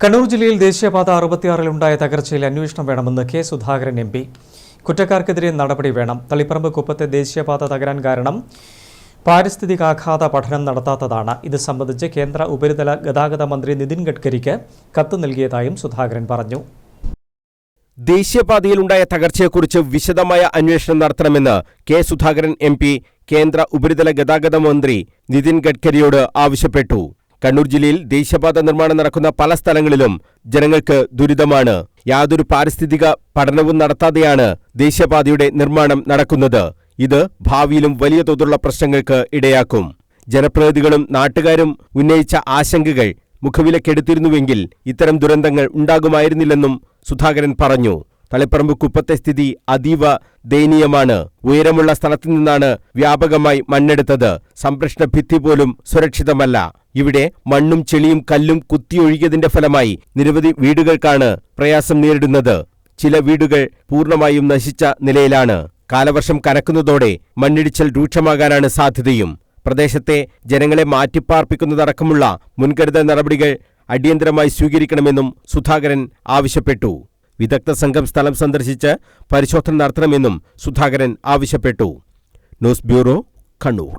കണ്ണൂർ ജില്ലയിൽ ദേശീയപാത 66-ലുണ്ടായ തകർച്ചയിൽ അന്വേഷണം വേണമെന്ന് കെ സുധാകരൻ എം പി. കുറ്റക്കാർക്കെതിരെ നടപടി വേണം. തളിപ്പറമ്പ് കുപ്പത്തെ ദേശീയപാത തകരാൻ കാരണം പാരിസ്ഥിതികാഘാത പഠനം നടത്താത്തതാണ്. ഇത് സംബന്ധിച്ച് കേന്ദ്ര ഉപരിതല ഗതാഗത മന്ത്രി നിതിൻ ഗഡ്കരിക്ക് കത്ത് നൽകിയതായും സുധാകരൻ പറഞ്ഞു. ദേശീയപാതയിലുണ്ടായ തകർച്ചയെക്കുറിച്ച് വിശദമായ അന്വേഷണം നടത്തണമെന്ന് കെ സുധാകരൻ എം പി കേന്ദ്ര ഉപരിതല ഗതാഗത മന്ത്രി നിതിൻ ഗഡ്കരിയോട് ആവശ്യപ്പെട്ടു. കണ്ണൂർ ജില്ലയിൽ ദേശീയപാത നിർമ്മാണം നടക്കുന്ന പല സ്ഥലങ്ങളിലും ജനങ്ങൾക്ക് ദുരിതമാണ്. യാതൊരു പാരിസ്ഥിതിക പഠനവും നടത്താതെയാണ് ദേശീയപാതയുടെ നിർമ്മാണം നടക്കുന്നത്. ഇത് ഭാവിയിലും വലിയ തോതിലുള്ള പ്രശ്നങ്ങൾക്ക് ഇടയാക്കും. ജനപ്രതിനിധികളും നാട്ടുകാരും ഉന്നയിച്ച ആശങ്കകൾ മുഖവിലക്കെടുത്തിരുന്നുവെങ്കിൽ ഇത്തരം ദുരന്തങ്ങൾ ഉണ്ടാകുമായിരുന്നില്ലെന്നും സുധാകരൻ പറഞ്ഞു. തളിപ്പറമ്പ് കുപ്പത്തെ സ്ഥിതി അതീവ ദയനീയമാണ്. ഉയരമുള്ള സ്ഥലത്തു നിന്നാണ് വ്യാപകമായി മണ്ണെടുത്തത്. സംരക്ഷണ ഭിത്തി പോലും സുരക്ഷിതമല്ല. ഇവിടെ മണ്ണും ചെളിയും കല്ലും കുത്തിയൊഴുകിയതിന്റെ ഫലമായി നിരവധി വീടുകൾക്കാണ് പ്രയാസം നേരിടുന്നത്. ചില വീടുകൾ പൂർണ്ണമായും നശിച്ച നിലയിലാണ്. കാലവർഷം കനക്കുന്നതോടെ മണ്ണിടിച്ചിൽ രൂക്ഷമാകാനാണ് സാധ്യതയും. പ്രദേശത്തെ ജനങ്ങളെ മാറ്റിപ്പാർപ്പിക്കുന്നതടക്കമുള്ള മുൻകരുതൽ നടപടികൾ അടിയന്തരമായി സ്വീകരിക്കണമെന്നും സുധാകരൻ ആവശ്യപ്പെട്ടു. വിദഗ്ധ സംഘം സ്ഥലം സന്ദർശിച്ച് പരിശോധന നടത്തണമെന്നും സുധാകരൻ ആവശ്യപ്പെട്ടു. News bureau, Kannur.